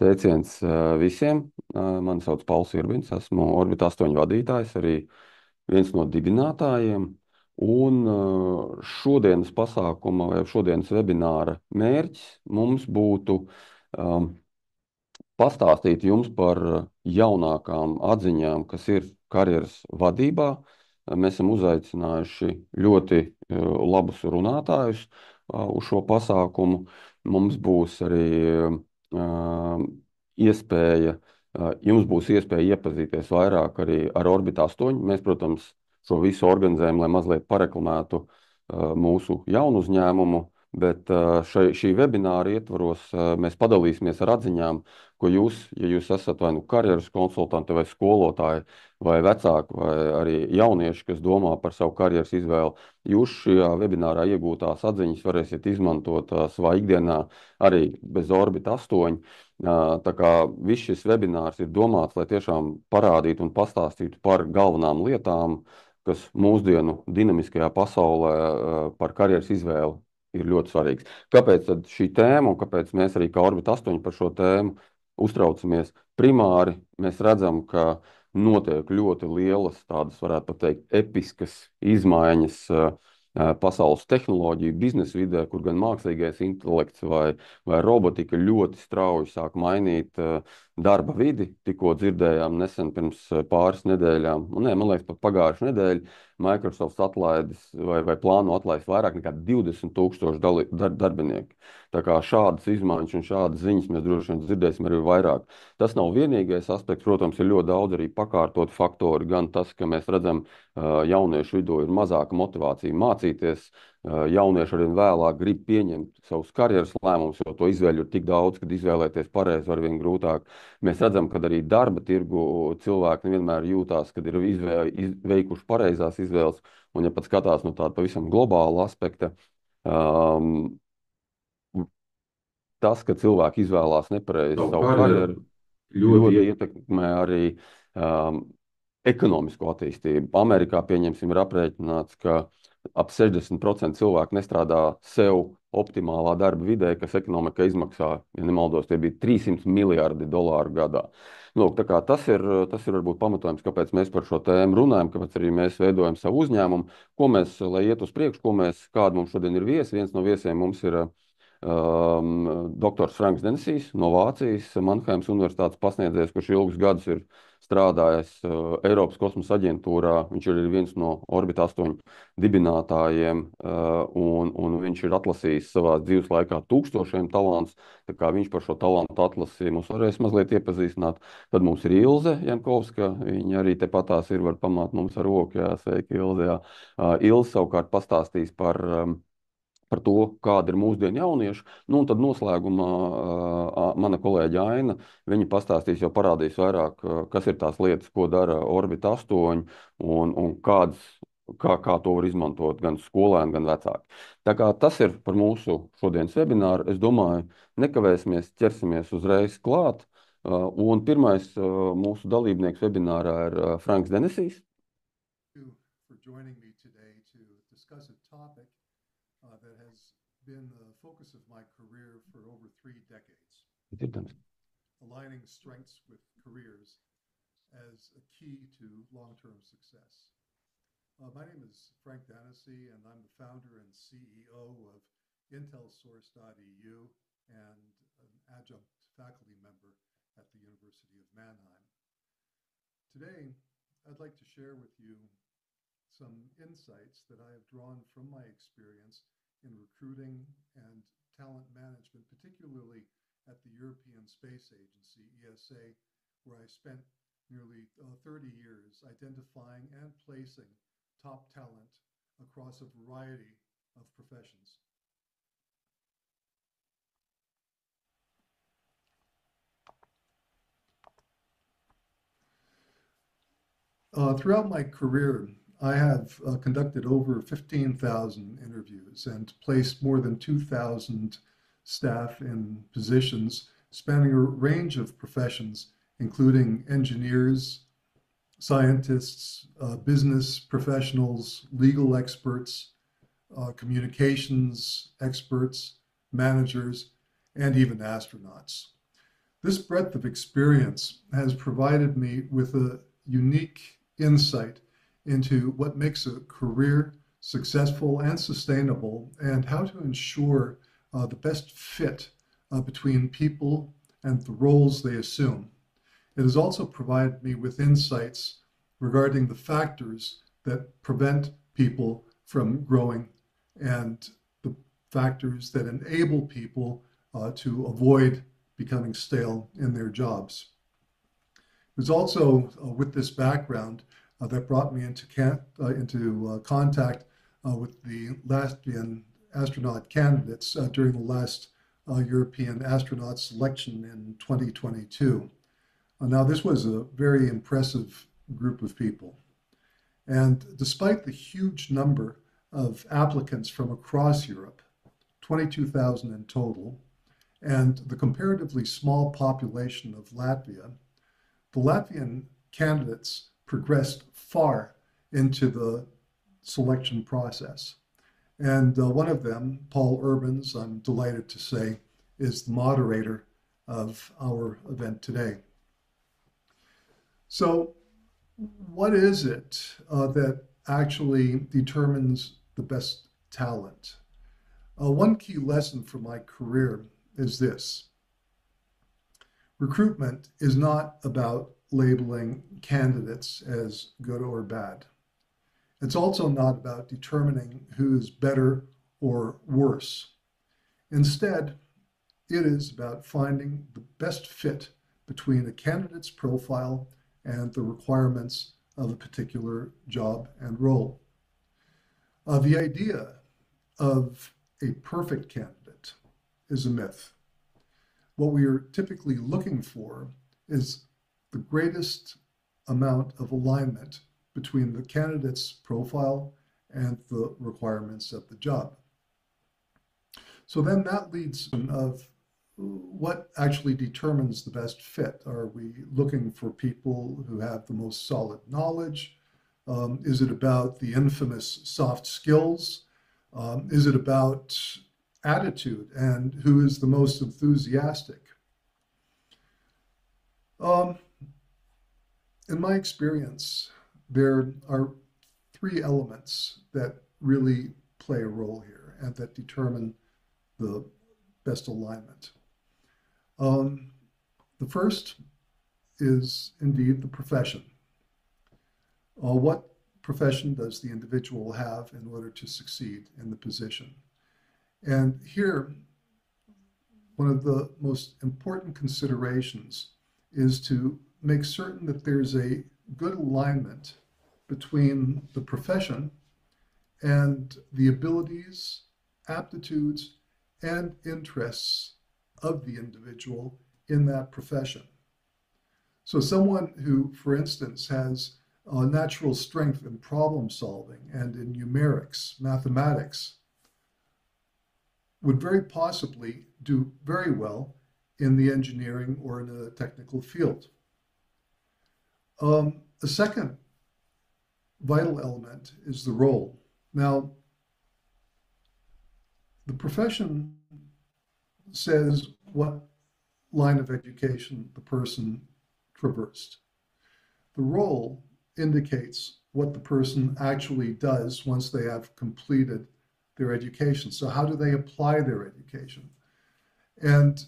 Sveiciens visiem! Mani sauc Pauls Irbins, esmu Orbit 8 vadītājs, arī viens no dibinātājiem. Un šodienas pasākuma vai šodienas webināra mērķis mums būtu um, pastāstīt jums par jaunākām atziņām, kas ir karjeras vadībā. Mēs esam uzaicinājuši ļoti labus runātājus uz šo pasākumu. Mums būs arī iespēja, jums būs iespēja iepazīties vairāk arī ar Orbit 8. Mēs, protams, šo visu organizējam, lai mazliet pareklamētu mūsu jaunu uzņēmumu, bet šī webināra ietvaros mēs padalīsimies ar atziņām, ko jūs, ja jūs esat vai nu karjeras konsultanti, vai skolotāji, vai vecāki, vai arī jaunieši, kas domā par savu karjeras izvēli, jūs šajā webinārā iegūtās atziņas varēsiet izmantot savā ikdienā arī bez Orbit 8. Tā kā viss šis webinārs ir domāts, lai tiešām parādītu un pastāstītu par galvenām lietām, kas mūsdienu dinamiskajā pasaulē par karjeras izvēli ir ļoti svarīgs. Kāpēc tad šī tēma un kāpēc mēs arī kā Orbit 8 par šo tēmu uztraucamies? Primāri mēs redzam, ka notiek ļoti lielas, tādas varētu pat teikt, episkas izmaiņas pasaules tehnoloģiju biznesa vidē, kur gan mākslīgais intelekts vai robotika ļoti strauji sāk mainīt darba vidi. Tikko dzirdējām nesen pirms pāris nedēļām, man liekas, pat pagājušajā nedēļā Microsoft atlaidis vai plāno atlaist vairāk nekā 20,000 darbinieku. Tā kā šādas izmaiņas un šādas ziņas mēs droši vien dzirdēsim arī vairāk. Tas nav vienīgais aspekts, protams, ir ļoti daudz arī pakārtot faktori. Gan tas, ka mēs redzam, jauniešu vidū ir mazāka motivācija mācīties, jaunieši arvien vēlāk grib pieņemt savus karjeras lēmumus, jo to izvēļu ir tik daudz, kad izvēlēties pareizi var vien grūtāk. Mēs redzam, ka arī darba tirgu cilvēki nevienmēr jūtās, kad ir veikuši pareizās izvēles, un ja pat skatās no tāda pavisam globāla aspekta, um, tas, ka cilvēki izvēlās nepareizi Savu savu karjeru karjeru, ļoti ļoti ietekmē arī um, ekonomisko attīstību. Amerikā, pieņemsim, ir aprēķināts, ka ap 60% cilvēku nestrādā sev optimālā darba vidē, kas ekonomika izmaksā, ja nemaldos, tie bija 300 miljardi dolāru gadā. Lūk, tā kā tas ir varbūt pamatojums, kāpēc mēs par šo tēmu runājam, kāpēc arī mēs veidojam savu uzņēmumu, ko mēs, lai iet uz priekšu, kāda mums šodien ir viesi. Viens no viesiem mums ir doktors Franks Denisijs no Vācijas, Manheimas Universitātes pasniedzējs, kurš ilgus gadus ir strādājis Eiropas kosmosa aģentūrā. Viņš ir viens no Orbit 8 dibinātājiem, un viņš ir atlasījis savā dzīves laikā tūkstošiem talantus. Tā kā viņš par šo talantu atlasi mums varēs mazliet iepazīstināt. Tad mums ir Ilze Jankovska, viņa arī tepatās ir, var pamāt mums ar roku, jā, sveiki Ilze, jā. Ilze savukārt pastāstīs par to, kāda ir mūsdienu jaunieši. Nu, un tad noslēgumā mana kolēģe Aina, viņa pastāstīs, jau parādīs vairāk, kas ir tās lietas, ko dara Orbit 8 un kā to var izmantot gan skolēni, gan vecāki. Tā kā tas ir par mūsu šodienas webināru. Es domāju, nekavēsimies, ķersimies uzreiz klāt. Un pirmais mūsu dalībnieks webinārā ir Franks Denisijs. You for joining me today to discuss a topic that has been the focus of my career for over 3 decades, aligning strengths with careers as a key to long-term success. My name is Frank Danesi, and I'm the founder and CEO of IntelSource.eu and an adjunct faculty member at the University of Mannheim. Today, I'd like to share with you some insights that I have drawn from my experience in recruiting and talent management, particularly at the European Space Agency, ESA, where I spent nearly 30 years identifying and placing top talent across a variety of professions. Throughout my career, I have conducted over 15,000 interviews and placed more than 2,000 staff in positions spanning a range of professions, including engineers, scientists, business professionals, legal experts, communications experts, managers, and even astronauts. This breadth of experience has provided me with a unique insight into what makes a career successful and sustainable, and how to ensure the best fit between people and the roles they assume. It has also provided me with insights regarding the factors that prevent people from growing and the factors that enable people to avoid becoming stale in their jobs. It was also with this background that brought me into contact with the Latvian astronaut candidates during the last European astronaut selection in 2022. Now, this was a very impressive group of people. And despite the huge number of applicants from across Europe, 22,000 in total, and the comparatively small population of Latvia, the Latvian candidates progressed far into the selection process. And one of them, Paul Urbans, I'm delighted to say, is the moderator of our event today. So what is it that actually determines the best talent? One key lesson from my career is this: recruitment is not about labeling candidates as good or bad. It's also not about determining who is better or worse. Instead, it is about finding the best fit between a candidate's profile and the requirements of a particular job and role. The idea of a perfect candidate is a myth. What we are typically looking for is the greatest amount of alignment between the candidate's profile and the requirements of the job. So then that leads of what actually determines the best fit. Are we looking for people who have the most solid knowledge? Is it about the infamous soft skills? Is it about attitude and who is the most enthusiastic? In my experience, there are three elements that really play a role here and that determine the best alignment. The first is indeed the profession. What profession does the individual have in order to succeed in the position? And here, one of the most important considerations is to make certain that there's a good alignment between the profession and the abilities, aptitudes, and interests of the individual in that profession. So someone who, for instance, has a natural strength in problem solving and in numerics, mathematics, would very possibly do very well in the engineering or in a technical field. The second vital element is the role. Now, the profession says what line of education the person traversed. The role indicates what the person actually does once they have completed their education. So how do they apply their education? And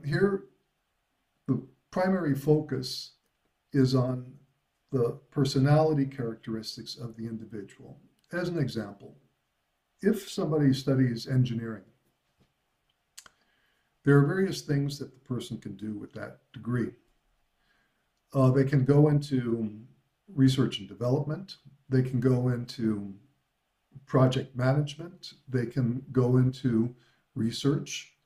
here, the primary focus is on the personality characteristics of the individual. As an example, if somebody studies engineering, there are various things that the person can do with that degree. They can go into research and development. They can go into project management. They can go into research.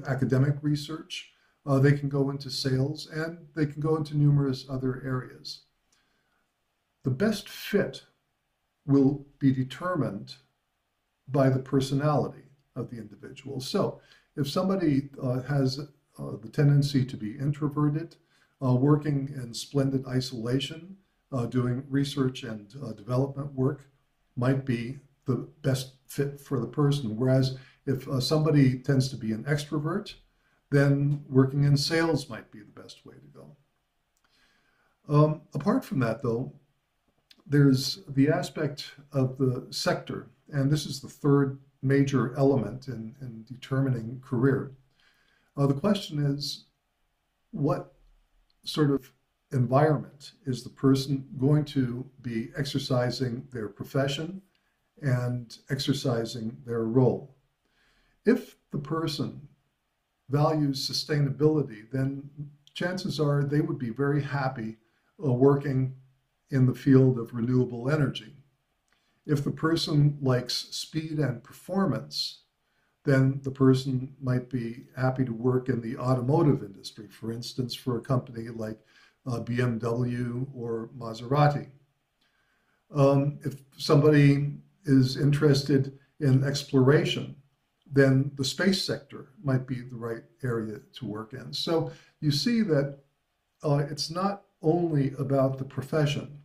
Academic research. They can go into sales, and they can go into numerous other areas. The best fit will be determined by the personality of the individual. So if somebody has the tendency to be introverted, working in splendid isolation, doing research and development work might be the best fit for the person. Whereas if somebody tends to be an extrovert, then working in sales might be the best way to go. Apart from that, though, there's the aspect of the sector, and this is the third major element in determining career. The question is, what sort of environment is the person going to be exercising their profession and exercising their role? If the person values sustainability, then chances are they would be very happy working in the field of renewable energy. If the person likes speed and performance, then the person might be happy to work in the automotive industry, for instance, for a company like BMW or Maserati. If somebody is interested in exploration, then the space sector might be the right area to work in. So you see that it's not only about the profession.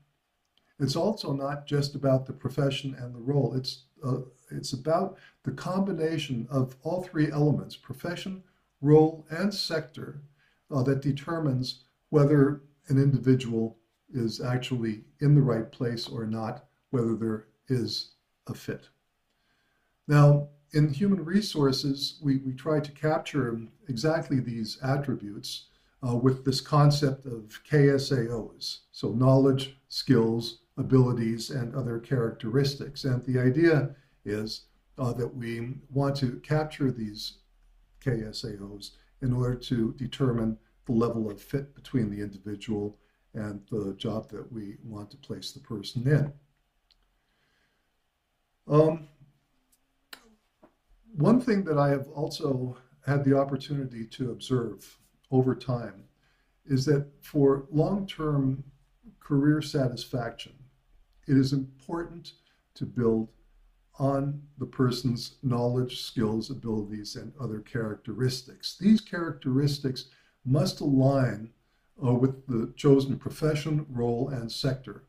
It's also not just about the profession and the role. It's about the combination of all three elements, profession, role, and sector, that determines whether an individual is actually in the right place or not, whether there is a fit. Now, in human resources, we try to capture exactly these attributes with this concept of KSAOs, so knowledge, skills, abilities, and other characteristics. And the idea is that we want to capture these KSAOs in order to determine the level of fit between the individual and the job that we want to place the person in. One thing that I have also had the opportunity to observe over time is that for long-term career satisfaction, it is important to build on the person's knowledge, skills, abilities, and other characteristics. These characteristics must align with the chosen profession, role, and sector.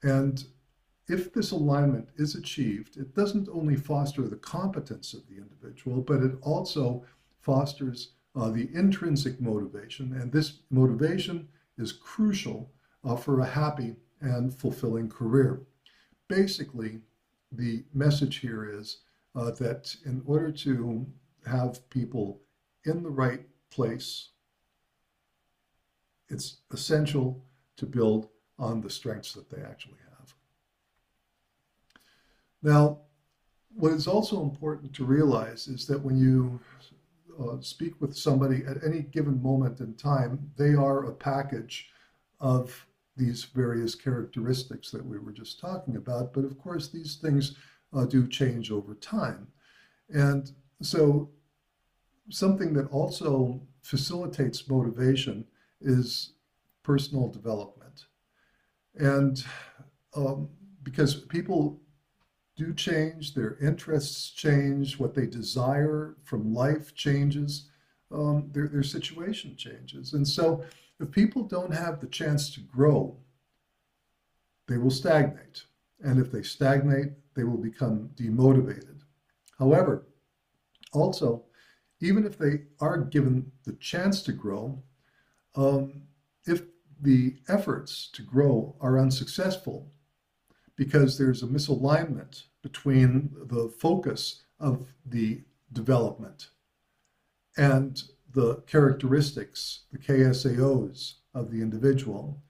And if this alignment is achieved, it doesn't only foster the competence of the individual, but it also fosters the intrinsic motivation. And this motivation is crucial for a happy and fulfilling career. Basically, the message here is that in order to have people in the right place, it's essential to build on the strengths that they actually have. Now, what is also important to realize is that when you speak with somebody at any given moment in time, they are a package of these various characteristics that we were just talking about. But of course, these things do change over time. And so something that also facilitates motivation is personal development. And because people do change, their interests change, what they desire from life changes, their situation changes. And so if people don't have the chance to grow, they will stagnate. And if they stagnate, they will become demotivated. However, also, even if they are given the chance to grow, if the efforts to grow are unsuccessful because there's a misalignment between the focus of the development and the characteristics, the KSAOs of the individual,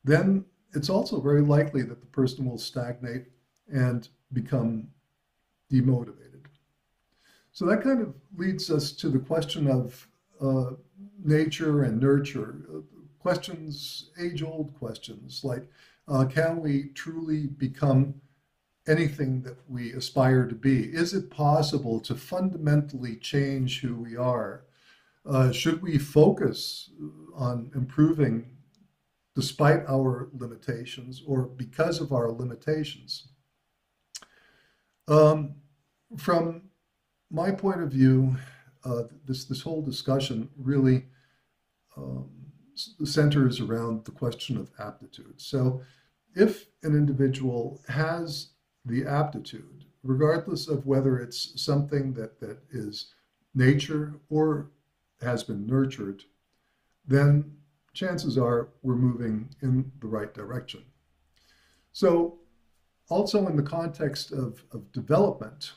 then it's also very likely that the person will stagnate and become demotivated. So that kind of leads us to the question of nature and nurture. Questions, age-old questions, like can we truly become anything that we aspire to be? Is it possible to fundamentally change who we are? Should we focus on improving despite our limitations or because of our limitations? From my point of view, this whole discussion really centers around the question of aptitude. So if an individual has the aptitude, regardless of whether it's something that is nature or has been nurtured, then chances are we're moving in the right direction. So, also in the context of development,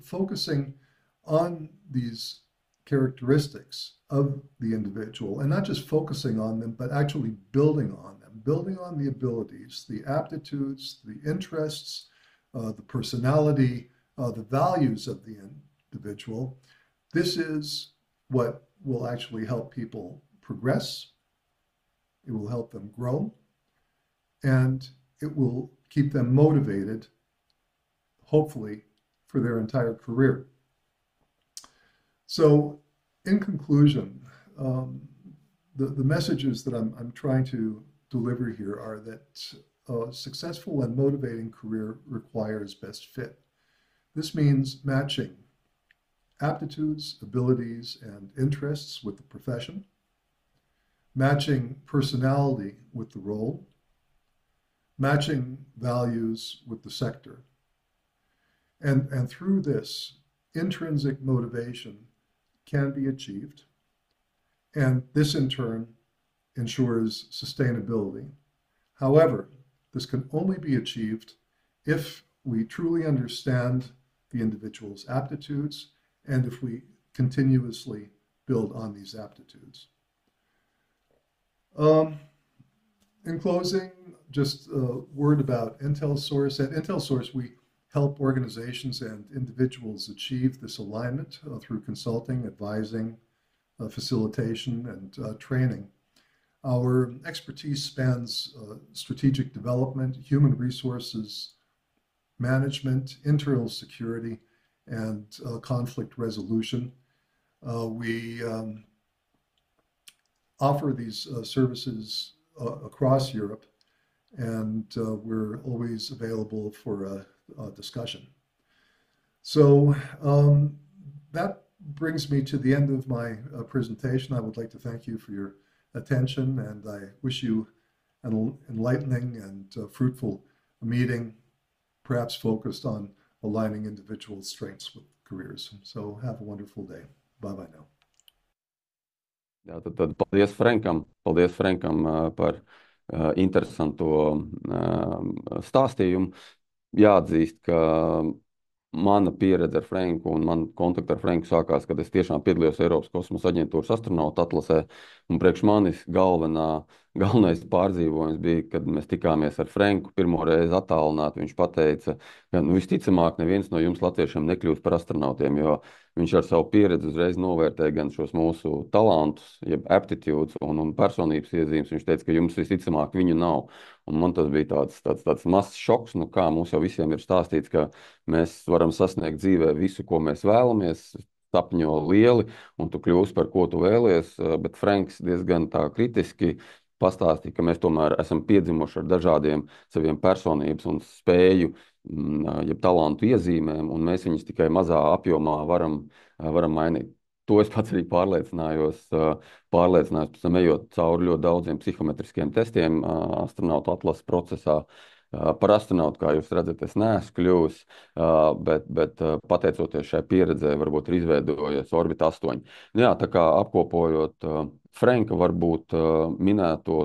focusing on these characteristics of the individual and not just focusing on them, but actually building on them, building on the abilities, the aptitudes, the interests, the personality, the values of the individual. This is what will actually help people progress. It will help them grow, and it will keep them motivated, hopefully, for their entire career. So, in conclusion, the messages that I'm trying to deliver here are that a successful and motivating career requires best fit. This means matching aptitudes, abilities, and interests with the profession, matching personality with the role, matching values with the sector. And through this, intrinsic motivation can be achieved. And this in turn ensures sustainability. However, this can only be achieved if we truly understand the individual's aptitudes and if we continuously build on these aptitudes. In closing, just a word about IntelSource. At IntelSource, we help organizations and individuals achieve this alignment through consulting, advising, facilitation, and training. Our expertise spans strategic development, human resources management, internal security, and conflict resolution. We offer these services across Europe, and we're always available for a discussion. So that brings me to the end of my presentation. I would like to thank you for your attention, and I wish you an enlightening and fruitful meeting, perhaps focused on aligning individual strengths with careers. So have a wonderful day. Bye-bye now. Jā, tad paldies Frankam par interesanto stāstījumu. Jāatzīst, ka mana pieredze ar Franku un man kontakti ar Franku sākās, kad es tiešām piedalījos Eiropas kosmosa aģentūras astronautu atlasē. Un priekš manis galvenais pārdzīvojums bija, kad mēs tikāmies ar Franku pirmo reizi attālināti. Viņš pateica, ka visticamāk neviens no jums latviešiem nekļūs par astronautiem, jo viņš ar savu pieredzi uzreiz novērtēja gan šos mūsu talantus, jeb aptitudes un personības iezīmes. Viņš teica, ka jums visticamāk viņu nav. Un man tas bija tāds mazs šoks, kā mums jau visiem ir stāstīts, ka mēs varam sasniegt dzīvē visu, ko mēs vēlamies, sapņo lieli, un tu kļūsi par ko tu vēlies, bet Franks diezgan tā kritiski pastāstīja, ka mēs tomēr esam piedzimuši ar dažādiem saviem personības un spēju, jeb talantu iezīmēm, un mēs viņus tikai mazā apjomā varam mainīt. To es pats arī pārliecinājos pēc tam ejot cauri ļoti daudziem psihometriskiem testiem astronautu atlases procesā. Par astronautu, kā jūs redzat, es neesmu kļuvis, bet pateicoties šai pieredzē, varbūt ir izveidojies Orbita 8. Jā, tā kā apkopojot Franka varbūt minēto,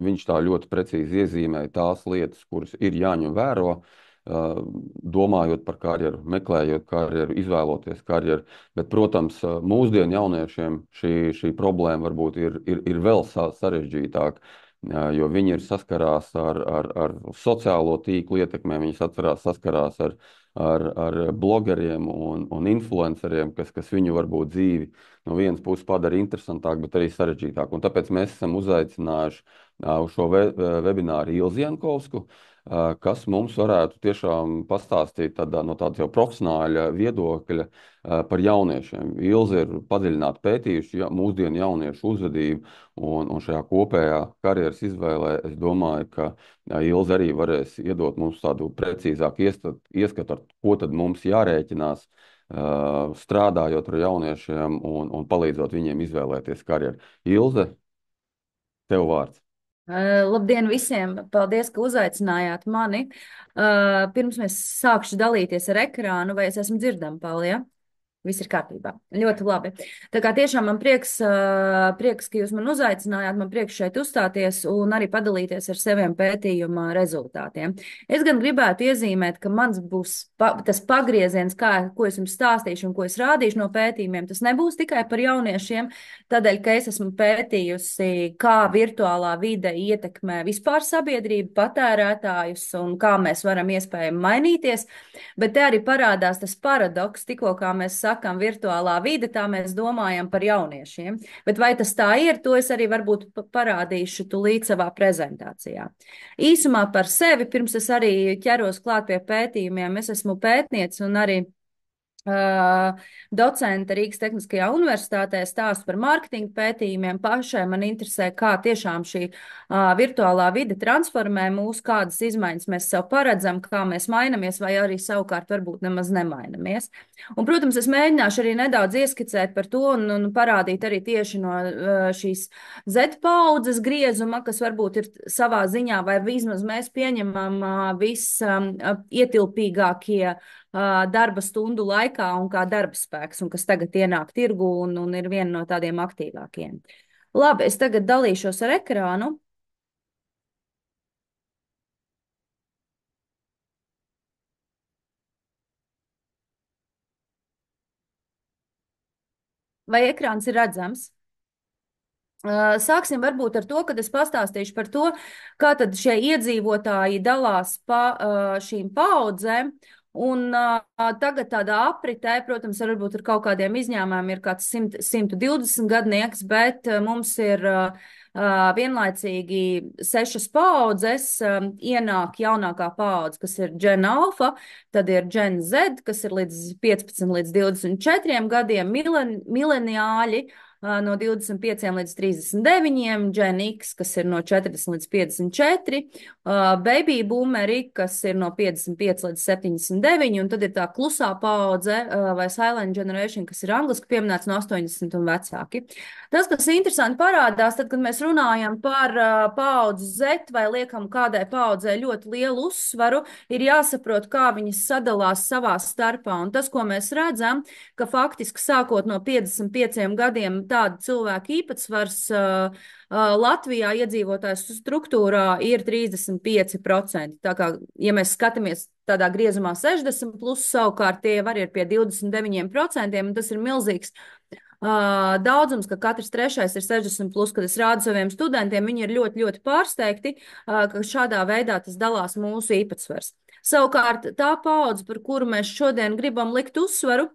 viņš tā ļoti precīzi iezīmēja tās lietas, kuras ir jāņem vēro, domājot par karjeru, meklējot karjeru, izvēloties karjeru. Bet, protams, mūsdienu jauniešiem šī problēma varbūt ir vēl sarežģītāka, jo viņi ir saskarās ar sociālo tīklu ietekmēm, viņi saskarās ar blogeriem un influenceriem, kas viņu varbūt dzīvi no vienas puses padara interesantāk, bet arī sarežģītāk. Un tāpēc mēs esam uzaicinājuši uz šo webināru Ilzi Jankovsku, kas mums varētu tiešām pastāstīt no tāda jau profesionāļa viedokļa par jauniešiem. Ilze ir padziļināti pētījuši mūsdienu jauniešu uzvedību, un šajā kopējā karjeras izvēlē es domāju, ka Ilze arī varēs iedot mums tādu precīzāku ieskatu, ar ko tad mums jārēķinās, strādājot ar jauniešiem un palīdzot viņiem izvēlēties karjeru. Ilze, tev vārds. Labdien visiem! Paldies, ka uzaicinājāt mani. Pirms mēs sākšu dalīties ar ekrānu, vai es esmu dzirdama, Pauli, ja? Viss ir kārtībā. Ļoti labi. Tā kā tiešām man prieks, ka jūs man uzaicinājāt, man prieks šeit uzstāties un arī padalīties ar saviem pētījuma rezultātiem. Es gan gribētu iezīmēt, ka mans būs tas pagrieziens, ko es jums stāstīšu un ko es rādīšu no pētījumiem, tas nebūs tikai par jauniešiem, tādēļ, ka es esmu pētījusi, kā virtuālā vide ietekmē vispār sabiedrību, patērētājus un kā mēs varam iespējami mainīties, bet te arī parādās tas paradoks, tikko kā mēs sakam virtuālā vide, tā mēs domājam par jauniešiem. Bet vai tas tā ir, to es arī varbūt parādīšu tūlīt savā prezentācijā. Īsumā par sevi, pirms es arī ķeros klāt pie pētījumiem, es esmu pētniece un arī docente Rīgas Tehniskajā universitātē stāstu par mārketinga pētījumiem. Pašai man interesē, kā tiešām šī virtuālā vide transformē mūs, kādas izmaiņas mēs sev paredzam, kā mēs mainamies vai arī savukārt varbūt nemaz nemainamies. Un, protams, es mēģināšu arī nedaudz ieskicēt par to un parādīt arī tieši no šīs Z paudzes griezuma, kas varbūt ir savā ziņā vai vismaz mēs pieņemam ietilpīgākie darba stundu laikā un kā darba spēks, un kas tagad ienāk tirgu un ir viena no tādiem aktīvākiem. Labi, es tagad dalīšos ar ekrānu. Vai ekrāns ir redzams? Sāksim varbūt ar to, kad es pastāstīšu par to, kā tad šie iedzīvotāji dalās pa šīm paudzēm. Un tagad tādā apritē, protams, varbūt ar kaut kādiem izņēmumiem ir kāds 120 gadnieks, bet mums ir vienlaicīgi 6 paudzes, ienāk jaunākā paudze, kas ir Gen Alpha, tad ir Gen Z, kas ir līdz 15 līdz 24 gadiem, mileniāļi, no 25 līdz 39, Gen X, kas ir no 40 līdz 54, baby boomeri, kas ir no 55 līdz 79, un tad ir tā klusā paudze vai silent generation, kas ir angliski pieminēts no 80 un vecāki. Tas, kas interesanti parādās, tad, kad mēs runājam par paudzi Z vai liekam kādai paudzei ļoti lielu uzsvaru, ir jāsaprot, kā viņas sadalās savā starpā. Un tas, ko mēs redzam, ka faktiski sākot no 55 gadiem tāda cilvēka īpatsvars Latvijā iedzīvotājs struktūrā ir 35%. Tā kā, ja mēs skatāmies tādā griezumā 60 plus, savukārt tie arī ir pie 29%, un tas ir milzīgs daudzums, ka katrs trešais ir 60 plus, kad es rādu saviem studentiem, viņi ir ļoti, ļoti pārsteigti, ka šādā veidā tas dalās mūsu īpatsvars. Savukārt tā paudze, par kuru mēs šodien gribam likt uzsvaru,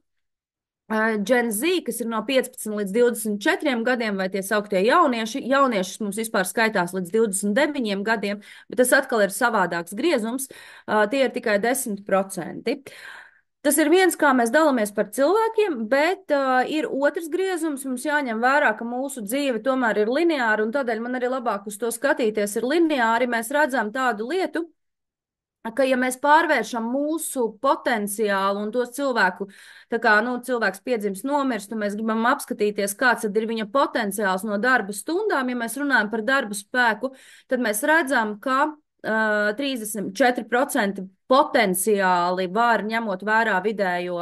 Gen Z, kas ir no 15 līdz 24 gadiem, vai tie sauktie jaunieši, jauniešus mums vispār skaitās līdz 29 gadiem, bet tas atkal ir savādāks griezums, tie ir tikai 10%. Tas ir viens, kā mēs dalāmies par cilvēkiem, bet ir otrs griezums. Mums jāņem vērā, ka mūsu dzīve tomēr ir lineāra, un tādēļ man arī labāk uz to skatīties ir lineāri. Mēs redzam tādu lietu, ka ja mēs pārvēršam mūsu potenciālu un tos cilvēku, tā kā cilvēks piedzimst nomirst, un mēs gribam apskatīties, kāds tad ir viņa potenciāls no darba stundām, ja mēs runājam par darba spēku, tad mēs redzam, ka 34% potenciāli var, ņemot vērā vidējo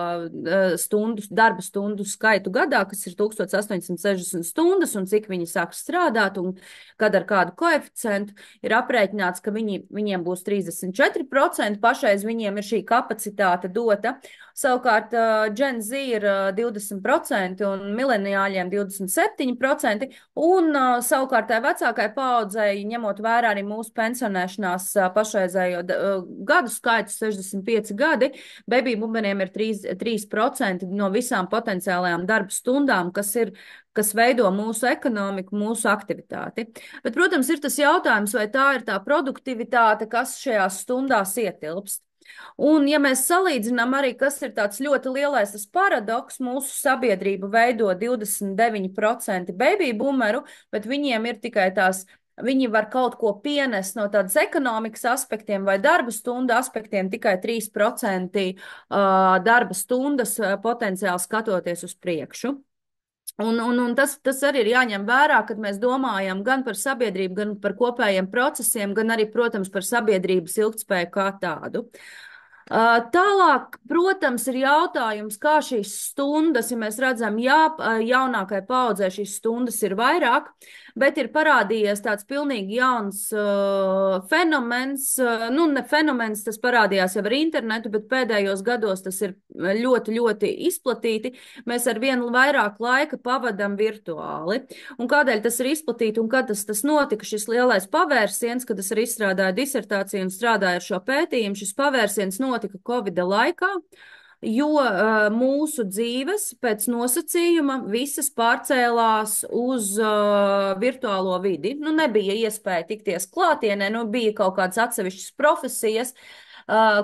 darba stundu skaitu gadā, kas ir 1860 stundas, un cik viņi sāk strādāt, un kad ar kādu koeficientu ir aprēķināts, ka viņiem būs 34%, pašreiz viņiem ir šī kapacitāte dota. Savukārt Gen Z ir 20% un mileniāļiem 27%, un savukārt tā vecākai paaudzei, ņemot vērā arī mūsu pensionēšanās pašreizējo gadu skaitu, 65 gadi, baby boomeriem ir 3% no visām potenciālajām darba stundām, kas veido mūsu ekonomiku, mūsu aktivitāti. Bet, protams, ir tas jautājums, vai tā ir tā produktivitāte, kas šajās stundās ietilpst. Un, ja mēs salīdzinām arī, kas ir tāds ļoti lielais tas paradoks, mūsu sabiedrība veido 29% baby boomeru, bet viņiem ir tikai viņi var kaut ko pienest no tādas ekonomikas aspektiem vai darba stundu aspektiem, tikai 3% darba stundas potenciāli skatoties uz priekšu. Un tas arī ir jāņem vērā, kad mēs domājam gan par sabiedrību, gan par kopējiem procesiem, gan arī, protams, par sabiedrības ilgtspēju kā tādu. Tālāk, protams, ir jautājums, kā šīs stundas, ja mēs redzam, jā, jaunākai paudzē šīs stundas ir vairāk, bet ir parādījies tāds pilnīgi jauns fenomens, nu ne fenomens, tas parādījās jau ar internetu, bet pēdējos gados tas ir ļoti, ļoti izplatīti. Mēs ar vienu vairāk laika pavadam virtuāli. Un kādēļ tas ir izplatīti un kad tas notika, šis lielais pavērsiens, kad es arī izstrādāju disertāciju un strādāju ar šo pētījumu, šis pavērsiens notika Covida laikā, jo mūsu dzīves pēc nosacījuma visas pārcēlās uz virtuālo vidi. Nu, nebija iespēja tikties klātienē, nu, bija kaut kādas atsevišķas profesijas,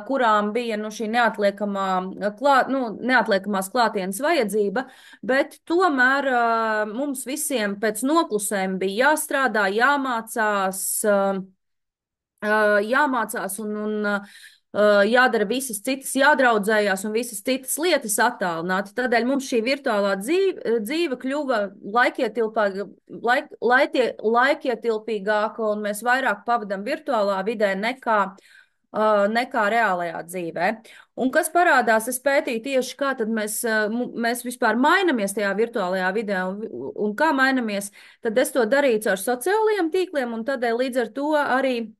kurām bija nu, šī neatliekamās klātienes vajadzība, bet tomēr mums visiem pēc noklusēm bija jāstrādā, jāmācās un jādara visas citas, jādraudzējās un visas citas lietas attālināti. Tādēļ mums šī virtuālā dzīve kļuva laikietilpīgāka un mēs vairāk pavadam virtuālā vidē nekā reālajā dzīvē. Un kas parādās, es pētīju tieši, kā tad mēs vispār mainamies tajā virtuālajā vidē un kā mainamies, tad es to darīju caur sociālajiem tīkliem un tādēļ līdz ar to arī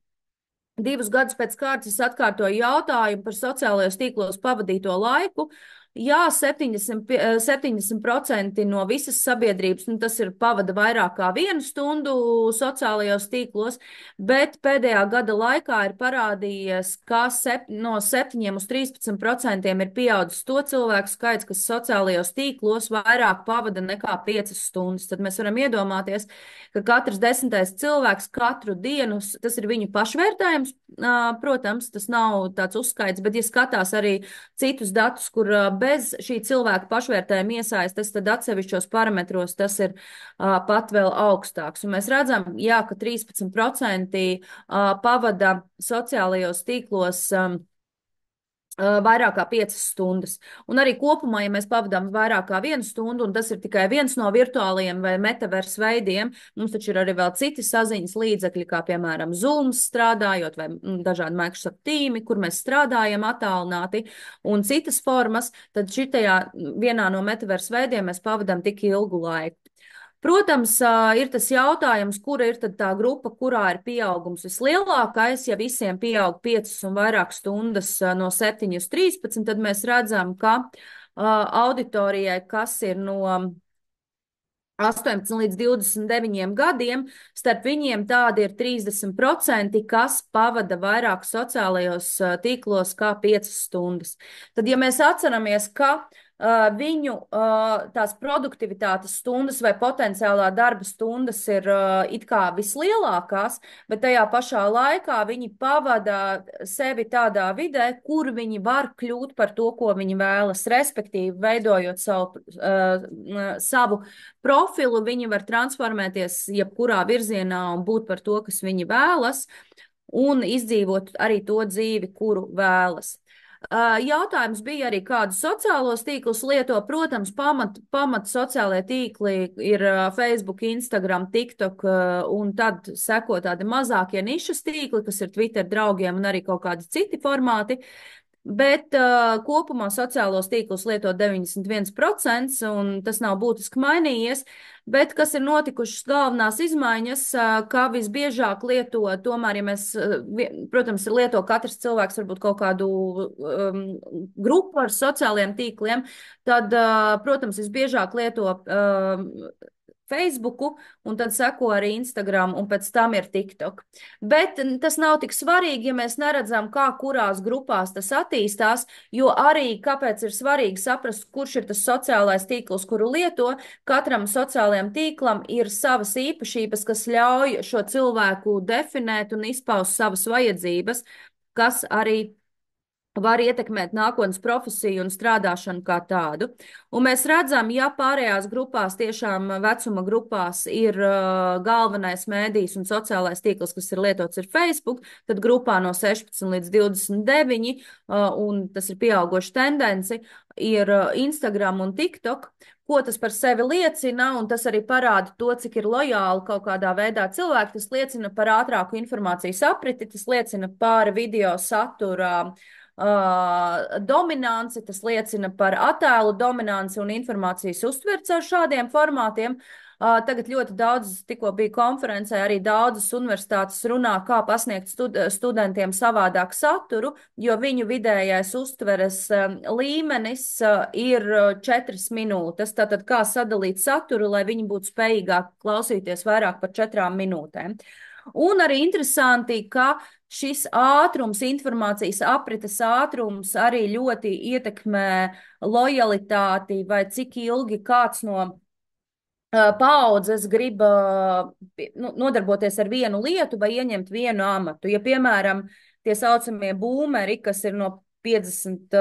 2 gadus pēc kārtas es atkārtoju jautājumu par sociālajos tīklos pavadīto laiku. Jā, 70% no visas sabiedrības, nu, tas ir pavada vairāk kā 1 stundu sociālajos tīklos, bet pēdējā gada laikā ir parādījies, ka no 7 uz 13% ir pieaudzis to cilvēku skaits, kas sociālajos tīklos vairāk pavada nekā 5 stundas. Tad mēs varam iedomāties, ka katrs 10. cilvēks katru dienu, tas ir viņu pašvērtējums, protams, tas nav tāds uzskaits, bet ja skatās arī citus datus, kur bez šī cilvēka pašvērtējuma iesaistas, tad atsevišķos parametros tas ir pat vēl augstāks. Un mēs redzam, jā, ka 13% pavada sociālajos tīklos vairāk kā 5 stundas. Un arī kopumā, ja mēs pavadām vairāk kā 1 stundu, un tas ir tikai viens no virtuālajiem vai metaverse veidiem, mums taču ir arī vēl citi saziņas līdzekļi, kā piemēram Zoom strādājot vai dažādi Microsoft tīmi, kur mēs strādājam attālināti, un citas formas, tad šitajā vienā no metaverse veidiem mēs pavadām tik ilgu laiku. Protams, ir tas jautājums, kura ir tad tā grupa, kurā ir pieaugums vislielākais. Ja visiem pieaug 5 un vairāk stundas no 7 uz 13, tad mēs redzam, ka auditorijai, kas ir no 18 līdz 29 gadiem, starp viņiem tādi ir 30%, kas pavada vairāk sociālajos tīklos kā 5 stundas. Tad, ja mēs atceramies, ka viņu tās produktivitātes stundas vai potenciālā darba stundas ir it kā vislielākās, bet tajā pašā laikā viņi pavada sevi tādā vidē, kur viņi var kļūt par to, ko viņi vēlas, respektīvi veidojot savu profilu, viņi var transformēties jebkurā virzienā un būt par to, kas viņi vēlas, un izdzīvot arī to dzīvi, kuru vēlas. Jautājums bija arī, kādus sociālos tīklus lieto. Protams, pamat sociālajie tīkli ir Facebook, Instagram, TikTok, un tad seko tādi mazākie nišas tīkli, kas ir Twitter draugiem un arī kaut kādi citi formāti. Bet kopumā sociālos tīklus lieto 91%, un tas nav būtiski mainījies. Bet kas ir notikušas galvenās izmaiņas, kā visbiežāk lieto, tomēr, ja mēs, protams, lieto katrs cilvēks varbūt kaut kādu grupu ar sociālajiem tīkliem, tad, protams, visbiežāk lieto Facebooku, un tad seko arī Instagram, un pēc tam ir TikTok. Bet tas nav tik svarīgi, ja mēs neredzam, kā kurās grupās tas attīstās, jo arī kāpēc ir svarīgi saprast, kurš ir tas sociālais tīkls, kuru lieto. Katram sociālajam tīklam ir savas īpašības, kas ļauj šo cilvēku definēt un izpaust savas vajadzības, kas arī var ietekmēt nākotnes profesiju un strādāšanu kā tādu. Un mēs redzam, ja pārējās grupās, tiešām vecuma grupās ir galvenais mēdījis un sociālais tīkls, kas ir lietots, ir Facebook, tad grupā no 16 līdz 29, un tas ir pieaugoša tendence, ir Instagram un TikTok. Ko tas par sevi liecina, un tas arī parāda to, cik ir lojāli kaut kādā veidā cilvēki. Tas liecina par ātrāku informācijas apriti, tas liecina par video satura dominanci, tas liecina par attēlu dominanci un informācijas uztverts ar šādiem formātiem. Tagad ļoti daudz, tikko bija konferencē, arī daudzas universitātes runā, kā pasniegt studentiem savādāk saturu, jo viņu vidējais uztveres līmenis ir 4 minūtes. Tātad, kā sadalīt saturu, lai viņi būtu spējīgāk klausīties vairāk par 4 minūtēm. Un arī interesanti, ka šis ātrums, informācijas aprites ātrums arī ļoti ietekmē lojalitāti vai cik ilgi kāds no paaudzes grib nodarboties ar vienu lietu vai ieņemt vienu amatu. Ja, piemēram, tie saucamie boomeri, kas ir no 50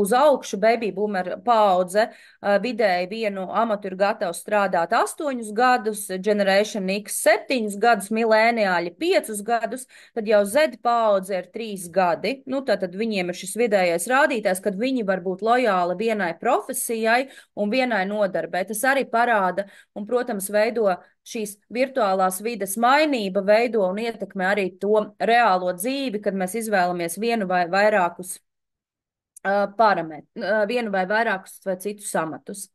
uz augšu, baby boomer paudze, vidēji vienu amatu ir gatavs strādāt 8 gadus, Generation X 7 gadus, milēniāļi 5 gadus, tad jau Z paudze ir 3 gadi. Nu, tātad viņiem ir šis vidējais rādītājs, kad viņi var būt lojāli vienai profesijai un vienai nodarbei. Tas arī parāda un, protams, veido šīs virtuālās vides mainība, veido un ietekmē arī to reālo dzīvi, kad mēs izvēlamies vienu vai vairākus vienu vai vairākus vai citus amatus.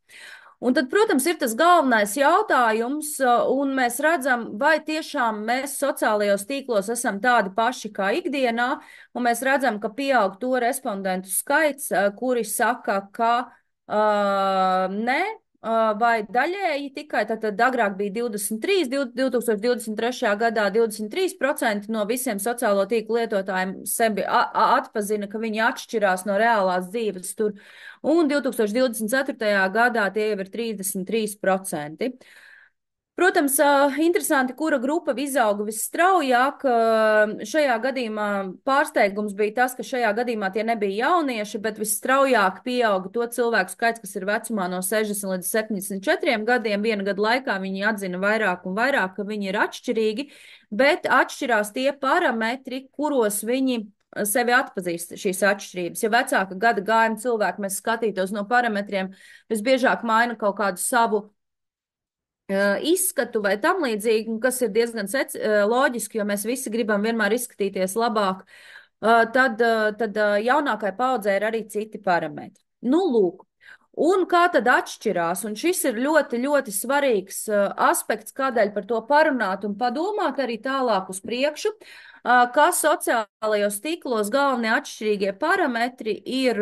Un tad, protams, ir tas galvenais jautājums, un mēs redzam, vai tiešām mēs sociālajos tīklos esam tādi paši kā ikdienā, un mēs redzam, ka pieaug to respondentu skaits, kuri saka, ka ne, vai daļēji tikai, tad agrāk bija 2023. gadā 23% no visiem sociālo tīklu lietotājiem sevi atpazina, ka viņi atšķirās no reālās dzīves tur, un 2024. gadā tie jau ir 33%. Protams, interesanti, kura grupa izauga visstraujāk. Šajā gadījumā pārsteigums bija tas, ka šajā gadījumā tie nebija jaunieši, bet visstraujāk pieauga to cilvēku skaits, kas ir vecumā no 60 līdz 74 gadiem. Viena gada laikā viņi atzina vairāk un vairāk, ka viņi ir atšķirīgi, bet atšķirās tie parametri, kuros viņi sevi atpazīst šīs atšķirības. Ja vecāka gada gājuma cilvēki mēs skatītos no parametriem, visbiežāk maina kaut kādu savu izskatu vai tam līdzīgi, kas ir diezgan loģiski, jo mēs visi gribam vienmēr izskatīties labāk, tad jaunākai paudzē ir arī citi parametri. Nu, lūk. Un kā tad atšķirās? Un šis ir ļoti, ļoti svarīgs aspekts, kādēļ par to parunāt un padomāt arī tālāk uz priekšu. Kā sociālajos tīklos galvenie atšķirīgie parametri ir,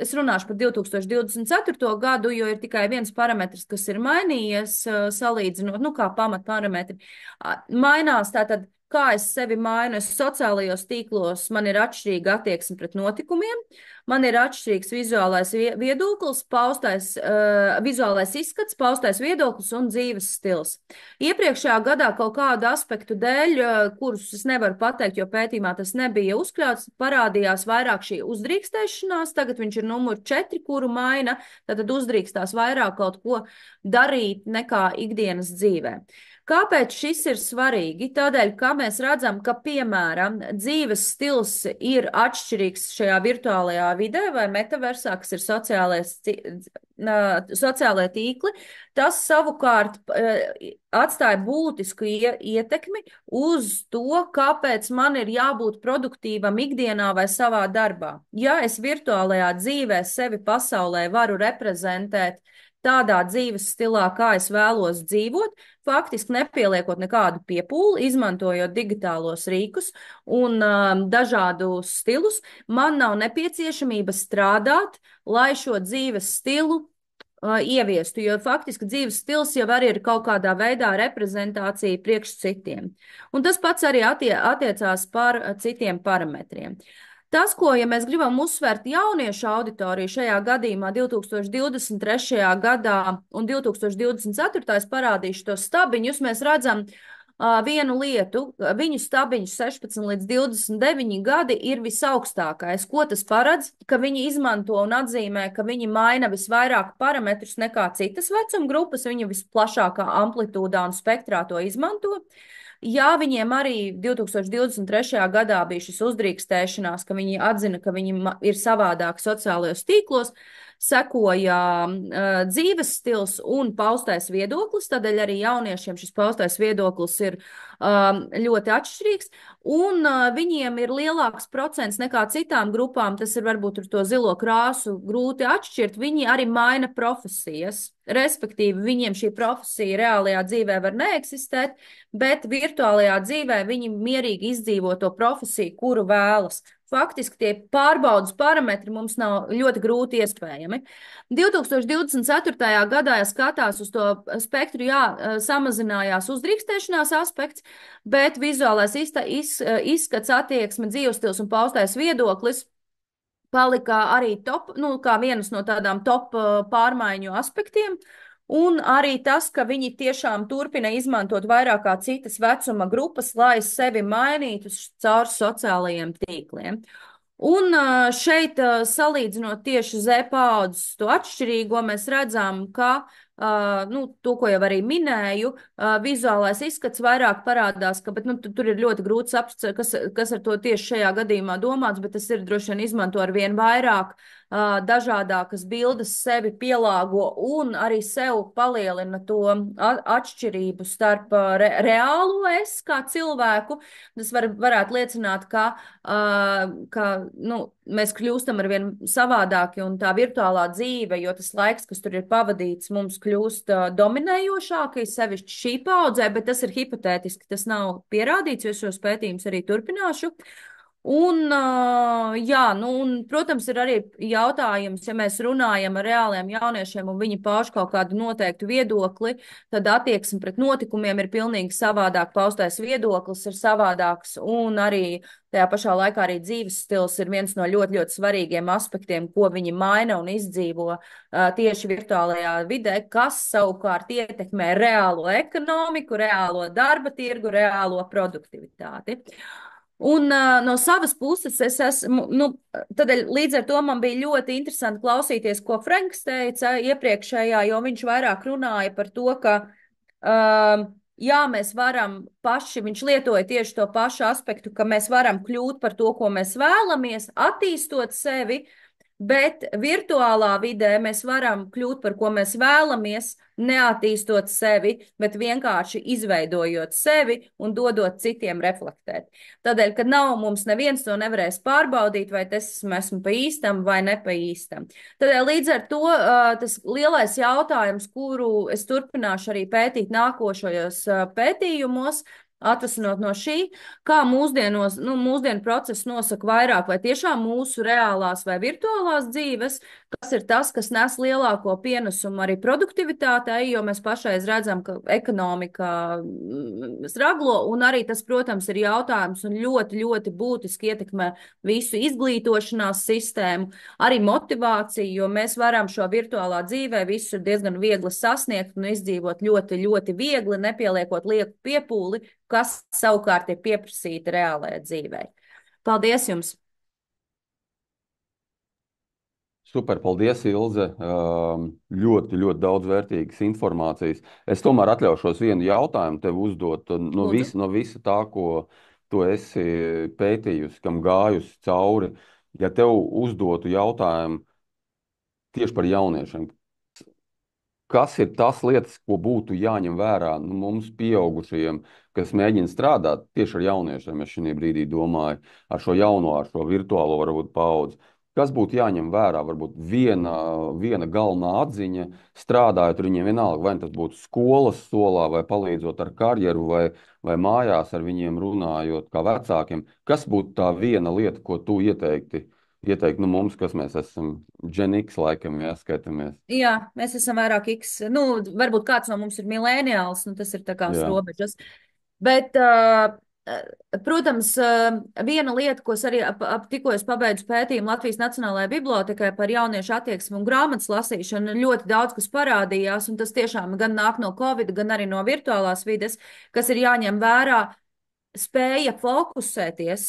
es runāšu par 2024. gadu, jo ir tikai viens parametrs, kas ir mainījies, salīdzinot, nu kā pamatparametri. Mainās tātad, kā es sevi mainu, es sociālajos tīklos, man ir atšķirīga attieksme pret notikumiem, man ir atšķirīgs vizuālais viedoklis, vizuālais izskats, paustais viedoklis un dzīves stils. Iepriekšējā gadā kaut kādu aspektu dēļ, kurus es nevaru pateikt, jo pētījumā tas nebija uzkļauts, parādījās vairāk šī uzdrīkstēšanās, tagad viņš ir numur 4, kuru maina, tad uzdrīkstās vairāk kaut ko darīt nekā ikdienas dzīvē. Kāpēc šis ir svarīgi? Tādēļ, ka mēs redzam, ka, piemēram, dzīves stils ir atšķirīgs šajā virtuālajā vidē vai metaversā, kas ir sociālajie tīkli, tas savukārt atstāja būtisku ietekmi uz to, kāpēc man ir jābūt produktīvam ikdienā vai savā darbā. Ja es virtuālajā dzīvē sevi pasaulē varu reprezentēt tādā dzīves stilā, kā es vēlos dzīvot, faktiski nepieliekot nekādu piepūli, izmantojot digitālos rīkus un dažādus stilus, man nav nepieciešamība strādāt, lai šo dzīves stilu ieviestu, jo faktiski dzīves stils jau arī ir kaut kādā veidā reprezentācija priekš citiem. Un tas pats arī attiecās par citiem parametriem. Tas, ko, ja mēs gribam uzsvērt jauniešu auditoriju šajā gadījumā 2023. gadā un 2024. parādīšu tos stabiņus, mēs redzam vienu lietu, viņu stabiņš 16 līdz 29 gadi ir visaugstākais. Ko tas paredz? Ka viņi izmanto un atzīmē, ka viņi maina visvairāk parametrus nekā citas vecuma grupas, viņi visplašākā amplitūdā un spektrā to izmanto. Jā, viņiem arī 2023. gadā bija šis uzdrīkstēšanās, ka viņi atzina, ka viņi ir savādāk sociālajos tīklos. sekoja dzīves stils un paustais viedoklis, tādēļ arī jauniešiem šis paustais viedoklis ir ļoti atšķirīgs, un viņiem ir lielāks procents nekā citām grupām, tas ir varbūt ar to zilo krāsu grūti atšķirt, viņi arī maina profesijas. Respektīvi, viņiem šī profesija reālajā dzīvē var neeksistēt, bet virtuālajā dzīvē viņi mierīgi izdzīvo to profesiju, kuru vēlas. Faktiski tie pārbaudas parametri mums nav ļoti grūti iespējami. 2024. gadā, ja skatās uz to spektru, jā, samazinājās uzdrīkstēšanās aspekts, bet vizuālais izskats, attieksme, dzīvesstils un paustais viedoklis palika arī top, nu, kā vienas no tādām top pārmaiņu aspektiem. Un arī tas, ka viņi tiešām turpina izmantot vairāk kā citas vecuma grupas, lai sevi mainītu caur sociālajiem tīkliem. Un šeit, salīdzinot tieši Z paudzes to atšķirīgo, mēs redzam, ka, nu, to, ko jau arī minēju, vizuālais izskats vairāk parādās, ka, bet, nu, tur ir ļoti grūti saprast, kas ar to tieši šajā gadījumā domāts, bet tas ir droši vien izmanto ar vien vairāk dažādākas bildes sevi pielāgo un arī sev palielina to atšķirību starp reālo es kā cilvēku. Tas varētu liecināt, ka nu, mēs kļūstam ar vien savādāki un tā virtuālā dzīve, jo tas laiks, kas tur ir pavadīts, mums kļūst dominējošāki, sevišķi šī paudzē, bet tas ir hipotētiski, tas nav pierādīts, jo es šos pētījumus arī turpināšu. Un, jā, nu, un, protams, ir arī jautājums, ja mēs runājam ar reāliem jauniešiem un viņi pauž kaut kādu noteiktu viedokli, tad attieksme pret notikumiem ir pilnīgi savādāk, paustais viedoklis ir savādāks un arī tajā pašā laikā arī dzīves stils ir viens no ļoti, ļoti svarīgiem aspektiem, ko viņi maina un izdzīvo tieši virtuālajā vidē, kas savukārt ietekmē reālo ekonomiku, reālo darba tirgu, reālo produktivitāti. Un no savas puses es esmu, nu, tad līdz ar to man bija ļoti interesanti klausīties, ko Franks teica iepriekšējā, jo viņš vairāk runāja par to, ka, jā, mēs varam paši, viņš lietoja tieši to pašu aspektu, ka mēs varam kļūt par to, ko mēs vēlamies, attīstot sevi, bet virtuālā vidē mēs varam kļūt par ko mēs vēlamies, neattīstot sevi, bet vienkārši izveidojot sevi un dodot citiem reflektēt. Tādēļ, ka nav mums neviens to nevarēs pārbaudīt, vai es esmu pa īstam vai ne pa īstam. Tādēļ līdz ar to tas lielais jautājums, kuru es turpināšu arī pētīt nākošajos pētījumos, atvasinot no šī, kā mūsdienu process nosaka vairāk, vai tiešām mūsu reālās vai virtuālās dzīves, kas ir tas, kas nes lielāko pienesumu arī produktivitātei, jo mēs pašreiz redzam, ka ekonomika straglo, un arī tas, protams, ir jautājums un ļoti, ļoti būtiski ietekmē visu izglītošanās sistēmu, arī motivāciju, jo mēs varam šo virtuālā dzīvē visu diezgan viegli sasniegt un izdzīvot ļoti, ļoti viegli, nepieliekot lieku piepūli, kas savukārt ir pieprasīta reālajā dzīvē. Paldies jums! Super, paldies, Ilze. Ļoti, ļoti daudz vērtīgas informācijas. Es tomēr atļaušos vienu jautājumu tev uzdot no visa tā, ko tu esi pētījusi, kam gājusi cauri. Ja tev uzdotu jautājumu tieši par jauniešiem, kas ir tas lietas, ko būtu jāņem vērā mums pieaugušajiem, kas mēģina strādāt tieši ar jauniešiem, es šī brīdī domāju, ar šo jauno, ar šo virtuālo varbūt paudzi. Kas būtu jāņem vērā? Varbūt viena galvenā atziņa, strādājot ar viņiem vienalga, vai tas būtu skolas solā, vai palīdzot ar karjeru, vai mājās ar viņiem runājot kā vecākiem. Kas būtu tā viena lieta, ko tu ieteikti mums, kas mēs esam Gen X laikam, jāskaitamies? Jā, mēs esam vairāk X. Nu, varbūt kāds no mums ir milēniāls, nu tas ir tā kā robežas. Bet, protams, viena lieta, ko es arī tikko es pabeidzu pētījumu Latvijas Nacionālajai bibliotekai par jauniešu attieksmi un grāmatas lasīšanu, ļoti daudz kas parādījās, un tas tiešām gan nāk no Covid, gan arī no virtuālās vides, kas ir jāņem vērā, spēja fokusēties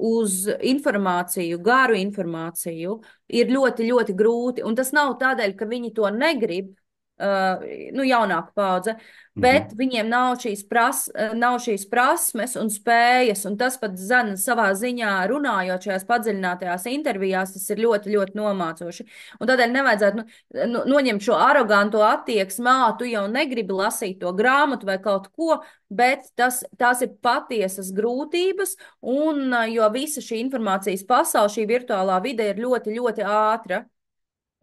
uz informāciju, garu informāciju, ir ļoti, ļoti grūti. Un tas nav tādēļ, ka viņi to negrib, jaunāka paudze, bet viņiem nav šīs prasmes un spējas, un tas pat zina savā ziņā runājot šajās padziļinātajās intervijās, tas ir ļoti, ļoti nomācoši. Un tādēļ nevajadzētu noņemt šo aroganto attieksmi, tu jau negribi lasīt to grāmatu vai kaut ko, bet tās ir patiesas grūtības, un jo visa šī informācijas pasaule, šī virtuālā vide ir ļoti, ļoti ātra.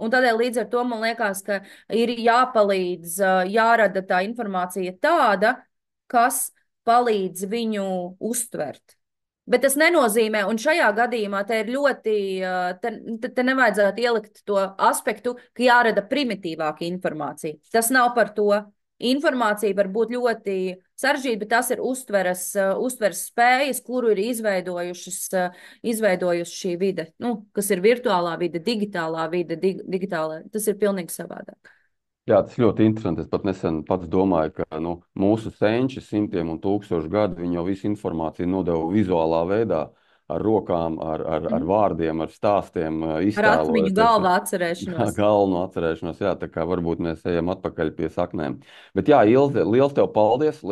Un tādēļ līdz ar to man liekas, ka ir jāpalīdz, jārada tā informācija tāda, kas palīdz viņu uztvert. Bet tas nenozīmē, un šajā gadījumā te ir ļoti, te nevajadzētu ielikt to aspektu, ka jārada primitīvāka informācija. Tas nav par to. Informācija var būt ļoti sarežģīta, bet tas ir uztveres spējas, kuru ir izveidojuši šī vide, kas ir virtuālā vide, digitālā vide, digitālā. Tas ir pilnīgi savādāk. Jā, tas ļoti interesanti. Es pat nesen pats domāju, ka mūsu senči simtiem un tūkstošu gadu viņi jau visu informāciju nodeva vizuālā veidā, ar rokām, ar vārdiem, ar stāstiem, Ar atmiņu galvā atcerēšanos. Galveno atcerēšanos, jā, tā kā varbūt mēs ejam atpakaļ pie saknēm. Bet jā, Ilze, liels tev paldies,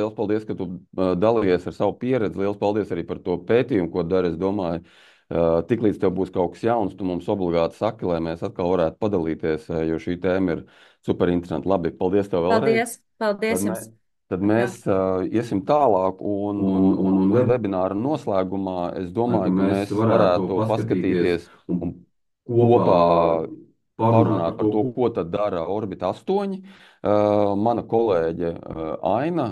ka tu dalījies ar savu pieredzi, liels paldies arī par to pētījumu, ko dari. Es domāju, tiklīdz tev būs kaut kas jauns, tu mums obligāti saki, lai mēs atkal varētu padalīties, jo šī tēma ir super interesanti. Labi, paldies tev vēlreiz. Paldies jums. Tad mēs iesim tālāk, un webināra noslēgumā es domāju, ka mēs varētu paskatīties un kopā parunāt par to, ko tad dara Orbit 8. Mana kolēģe Aina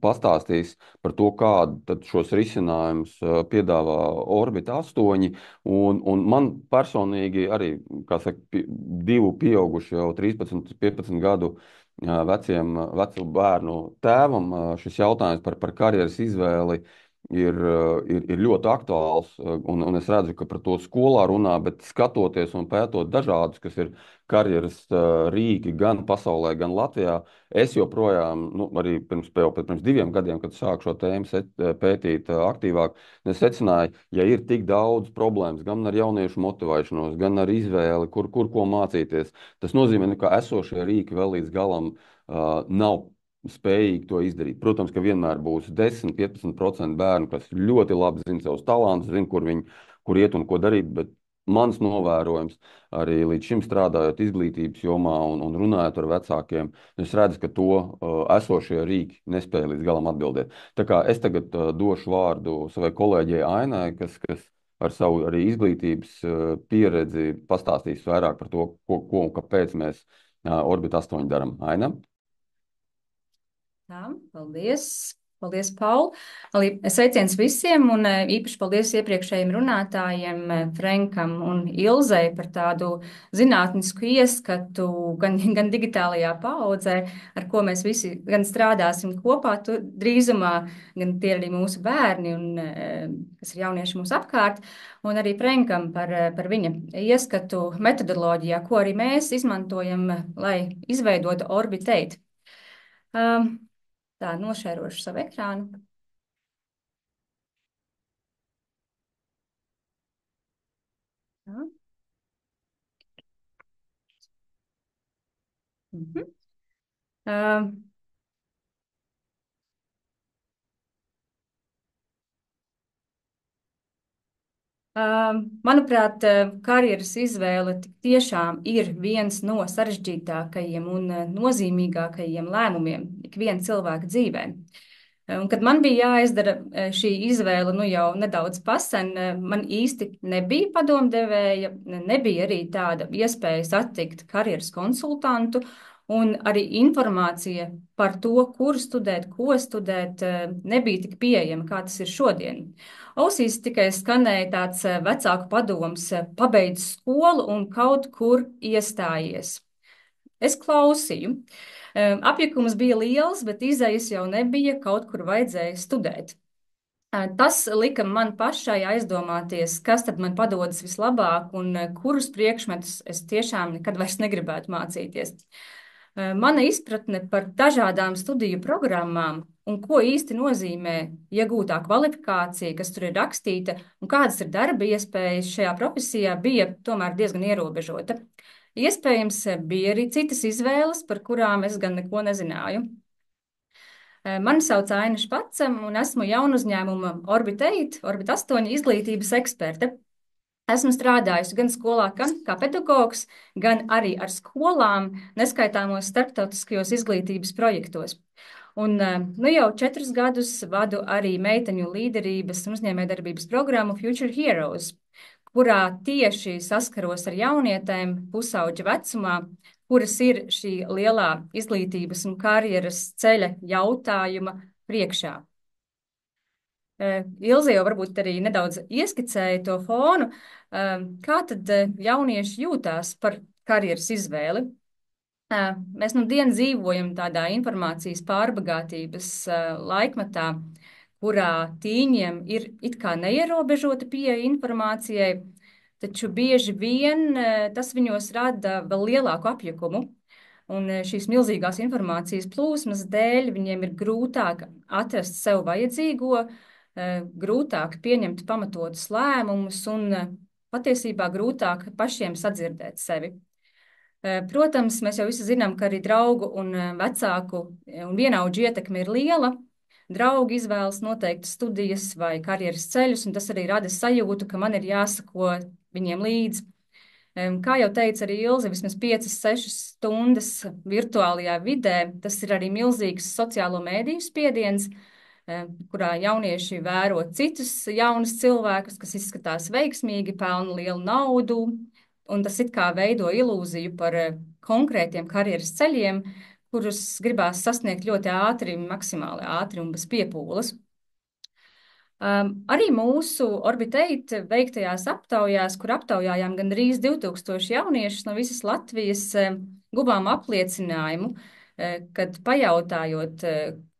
pastāstīs par to, kādu tad šos risinājumus piedāvā Orbit 8. Un man personīgi arī, kā saka, divu pieauguši jau 13, 15 gadu vecu bērnu tēvam šis jautājums par karjeras izvēli ir ļoti aktuāls, un es redzu, ka par to skolā runā, bet skatoties un pētot dažādus, kas ir karjeras rīki gan pasaulē, gan Latvijā, es joprojām, arī pirms 2 gadiem, kad sāku šo tēmu pētīt aktīvāk, es secināju, ja ir tik daudz problēmas, gan ar jauniešu motivēšanos, gan ar izvēli, kur ko mācīties, tas nozīmē, ka esošie rīki vēl līdz galam nav spējīgi to izdarīt. Protams, ka vienmēr būs 10–15% bērnu, kas ļoti labi zina savus talantus, zina, kur iet un ko darīt, bet mans novērojums arī līdz šim strādājot izglītības jomā un runājot ar vecākiem, es redzu, ka to esošie rīki nespēja līdz galam atbildēt. Tā kā es tagad došu vārdu savai kolēģei Ainai, kas ar savu arī izglītības pieredzi pastāstīs vairāk par to, ko un kāpēc mēs Orbit 8 daram. Aina? Jā, paldies. Paldies, Paul. Sveiciens visiem un īpaši paldies iepriekšējiem runātājiem Frenkam un Ilzei par tādu zinātnisku ieskatu gan digitālajā paaudzē, ar ko mēs visi gan strādāsim kopā drīzumā, gan tie arī mūsu bērni, kas ir jaunieši mūsu apkārt, un arī Frenkam par viņa ieskatu metodoloģijā, ko arī mēs izmantojam, lai izveidotu Orbit 8. Tā, nošērošu savu ekrānu. Tā. Manuprāt, karjeras izvēle tiešām ir viens no sarežģītākajiem un nozīmīgākajiem lēmumiem ikviena cilvēka dzīvē. Un, kad man bija jāizdara šī izvēle, jau nedaudz pasen, man īsti nebija padomdevēja, nebija arī tāda iespēja satikt karjeras konsultantu, un arī informācija par to, kur studēt, ko studēt, nebija tik pieejama, kā tas ir šodien. Ausīs tikai skanēja tāds vecāku padoms, pabeidz skolu un kaut kur iestājies. Es klausīju. Apjukums bija liels, bet izejas jau nebija, kaut kur vajadzēja studēt. Tas lika man pašai aizdomāties, kas tad man padodas vislabāk un kurus priekšmetus es tiešām nekad vairs negribētu mācīties. Mana izpratne par dažādām studiju programmām un ko īsti nozīmē iegūtā kvalifikācija, kas tur ir rakstīta un kādas ir darba iespējas šajā profesijā, bija tomēr diezgan ierobežota. Iespējams, bija arī citas izvēles, par kurām es gan neko nezināju. Mani sauc Aina Špaca, un esmu jaunu uzņēmuma Orbit 8 izglītības eksperte. Esmu strādājusi gan skolā, gan kā pedagogs, gan arī ar skolām, neskaitāmos starptautiskajos izglītības projektos. Un nu jau 4 gadus vadu arī meiteņu līderības un uzņēmējdarbības programmu Future Heroes, kurā tieši saskaros ar jaunietēm pusauģa vecumā, kuras ir šī lielā izglītības un karjeras ceļa jautājuma priekšā. Ilze jau varbūt arī nedaudz ieskicēja to fonu. Kā tad jaunieši jūtās par karjeras izvēli? Mēs nu dienu dzīvojam tādā informācijas pārbagātības laikmetā, kurā tīņiem ir it kā neierobežota pieeja informācijai, taču bieži vien tas viņos rada vēl lielāku apjukumu. Un šīs milzīgās informācijas plūsmas dēļ viņiem ir grūtāk atrast sev vajadzīgo, grūtāk pieņemt pamatotus lēmumus un patiesībā grūtāk pašiem sadzirdēt sevi. Protams, mēs jau visi zinām, ka arī draugu un vecāku un vienaudžu ietekme ir liela. Draugi izvēlas noteiktas studijas vai karjeras ceļus, un tas arī rada sajūtu, ka man ir jāsako viņiem līdzi. Kā jau teica arī Ilze, vismaz 5-6 stundas virtuālajā vidē, tas ir arī milzīgs sociālo mēdīju spiediens, kurā jaunieši vēro citus jaunus cilvēkus, kas izskatās veiksmīgi, pelna lielu naudu, un tas it kā veido ilūziju par konkrētiem karjeras ceļiem, kurus gribās sasniegt ļoti ātri, maksimāli ātri un bez piepūles. Arī mūsu Orbit 8 veiktajās aptaujās, kur aptaujājām gandrīz 2000 jauniešus no visas Latvijas, guvām apliecinājumu, kad pajautājot,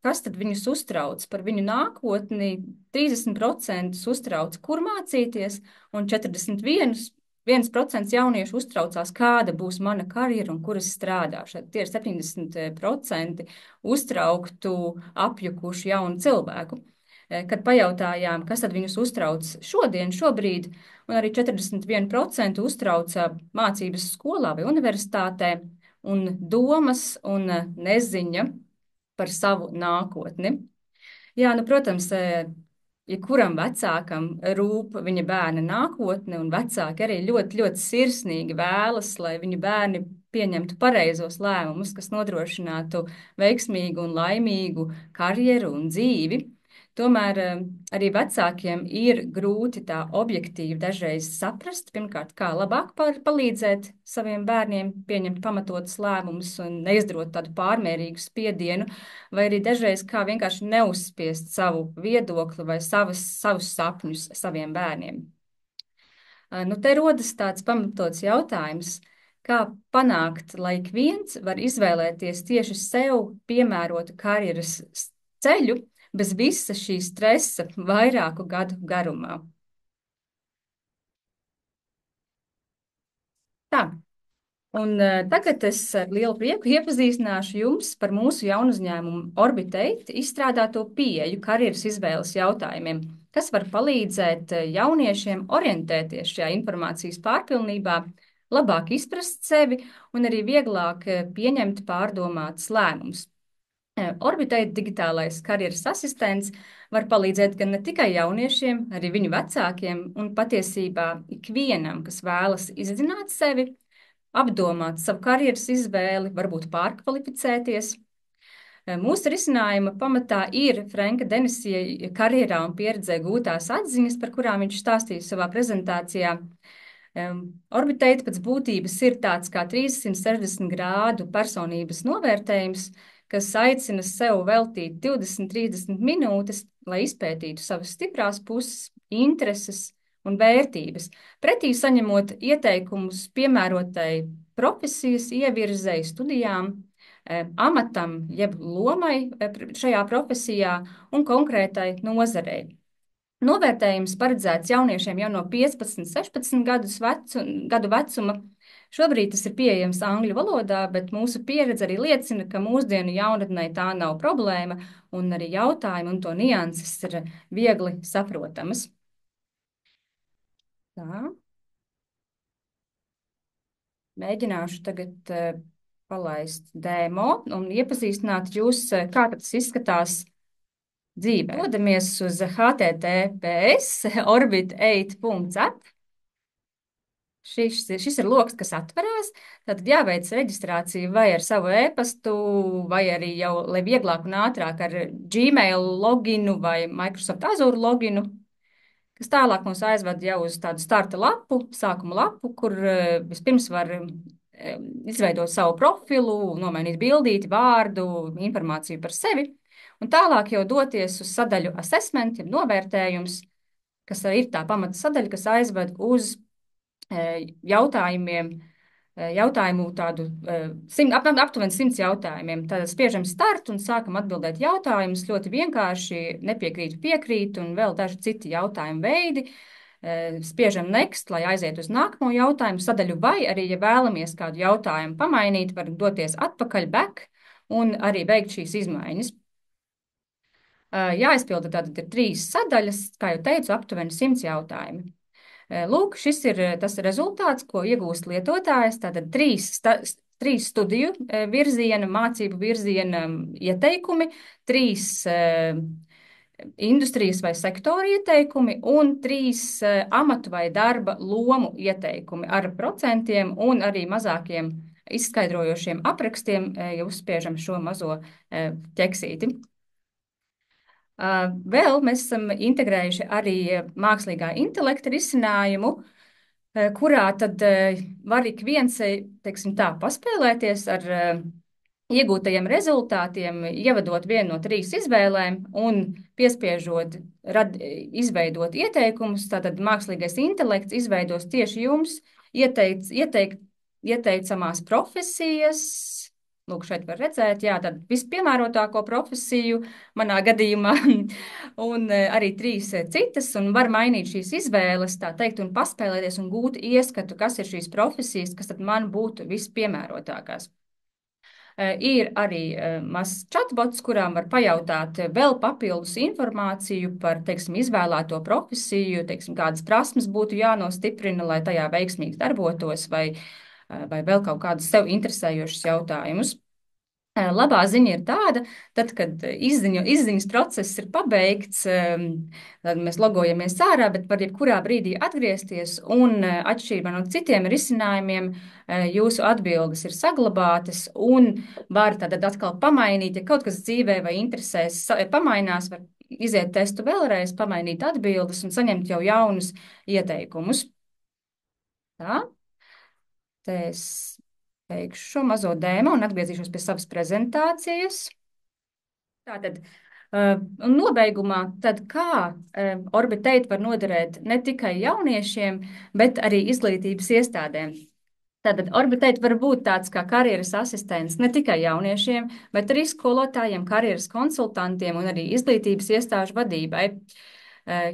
kas tad viņus uztrauc par viņu nākotni, 30% uztrauc, kur mācīties, un 41% jauniešu uztraucās, kāda būs mana karjera un kur es strādāšu. Tie ir 70% uztrauktu, apjukušu jaunu cilvēku. Kad pajautājām, kas tad viņus uztrauc šobrīd, un arī 41% uztrauca mācības skolā vai universitātē, un domas un neziņa par savu nākotni. Jā, nu, protams, jebkuram vecākam rūp viņa bērna nākotne, un vecāki arī ļoti, ļoti sirsnīgi vēlas, lai viņu bērni pieņemtu pareizos lēmumus, kas nodrošinātu veiksmīgu un laimīgu karjeru un dzīvi. Tomēr arī vecākiem ir grūti tā objektīvi dažreiz saprast, pirmkārt, kā labāk palīdzēt saviem bērniem pieņemt pamatotus lēmumus un neizdarot tādu pārmērīgu spiedienu, vai arī dažreiz kā vienkārši neuzspiest savu viedokli vai savus sapņus saviem bērniem. Nu, te rodas tāds pamatots jautājums, kā panākt, lai ik viens var izvēlēties tieši sev piemērotu karjeras ceļu, bez visa šī stresa vairāku gadu garumā. Tā, un tagad es ar lielu prieku iepazīstināšu jums par mūsu jaunu uzņēmumu Orbit 8 izstrādāto pieeju karjeras izvēles jautājumiem, kas var palīdzēt jauniešiem orientēties šajā informācijas pārpilnībā, labāk izprast sevi un arī vieglāk pieņemt pārdomātus lēmumus. Orbit 8 digitālais karjeras asistents var palīdzēt gan ne tikai jauniešiem, arī viņu vecākiem un patiesībā ikvienam, kas vēlas izzināt sevi, apdomāt savu karjeras izvēli, varbūt pārkvalificēties. Mūsu risinājuma pamatā ir Franka Denisija karjerā un pieredzē gūtās atziņas, par kurām viņš stāstīja savā prezentācijā. Orbit 8 pēc būtības ir tāds kā 360 grādu personības novērtējums, kas aicina sev veltīt 20-30 minūtes, lai izpētītu savas stiprās puses, intereses un vērtības, pretī saņemot ieteikumus piemērotai profesijas ievirzei studijām, amatam jeb lomai šajā profesijā un konkrētai nozarei. Novērtējums paredzēts jauniešiem jau no 15-16 gadu vecuma. Šobrīd tas ir pieejams angļu valodā, bet mūsu pieredze arī liecina, ka mūsdienu jaunatnē tā nav problēma, un arī jautājumi un to nianses ir viegli saprotamas. Tā. mēģināšu tagad palaist demo un iepazīstināt jūs, kā tas izskatās dzīvē. Dodamies uz https orbit8.app. Šis ir loks, kas atverās. Tad jāveic reģistrācija vai ar savu e-pastu, vai arī jau, lai vieglāk un ātrāk ar Gmail loginu vai Microsoft Azure loginu, kas tālāk mūs aizved jau uz tādu starta lapu, sākuma lapu, kur vispirms var izveidot savu profilu, nomainīt bildīti, vārdu, informāciju par sevi, un tālāk jau doties uz sadaļu assessment, jeb novērtējums, kas ir tā pamata sadaļa, kas aizved uz jautājumu tādu aptuveni 100 jautājumiem. Tad spiežam start un sākam atbildēt jautājumus. Ļoti vienkārši, nepiekrītu, piekrītu un vēl daži citi jautājumu veidi. Spiežam next, lai aiziet uz nākamo jautājumu sadaļu, vai arī, ja vēlamies kādu jautājumu pamainīt, var doties atpakaļ back un arī veikt šīs izmaiņas. Jāizpilda tātad ir 3 sadaļas, kā jau teicu, aptuveni 100 jautājumi. Lūk, šis ir tas rezultāts, ko iegūst lietotājs. Tātad 3 studiju virziena, mācību virziena ieteikumi, 3 industrijas vai sektora ieteikumi un 3 amatu vai darba lomu ieteikumi ar procentiem un arī mazākiem izskaidrojošiem aprakstiem, ja uzspiežam šo mazo ķeksīti. Vēl mēs esam integrējuši arī mākslīgā intelekta risinājumu, kurā tad var ik viens, teiksim tā, paspēlēties ar iegūtajiem rezultātiem, ievedot vienu no 3 izvēlēm un piespiežot izveidot ieteikumus. Tātad mākslīgais intelekts izveidos tieši jums ieteicamās profesijas. Lūk, šeit var redzēt, jā, tad vispiemērotāko profesiju manā gadījumā un arī 3 citas, un var mainīt šīs izvēles, tā teikt, un paspēlēties un gūt ieskatu, kas ir šīs profesijas, kas tad man būtu vispiemērotākās. Ir arī mazs chatbots, kurām var pajautāt vēl papildus informāciju par, teiksim, izvēlēto profesiju, teiksim, kādas prasmes būtu jānostiprina, lai tajā veiksmīgi darbotos, vai vēl kaut kādus sev interesējošus jautājumus. Labā ziņa ir tāda, tad, kad izziņas process ir pabeigts, tad mēs logojamies ārā, bet var jebkurā brīdī atgriezties un atšķirībā no citiem risinājumiem jūsu atbildes ir saglabātas un var tad atkal pamainīt, ja kaut kas dzīvē vai interesēs pamainās, var iziet testu vēlreiz, pamainīt atbildes un saņemt jau jaunus ieteikumus. Tā. Te es beigšu šo mazo dēmu un atgriezīšos pie savas prezentācijas. Tātad, un nobeigumā, tad kā Orbit8 var noderēt ne tikai jauniešiem, bet arī izglītības iestādēm. Tātad Orbit8 var būt tāds kā karjeras asistents ne tikai jauniešiem, bet arī skolotājiem, karjeras konsultantiem un arī izglītības iestāžu vadībai.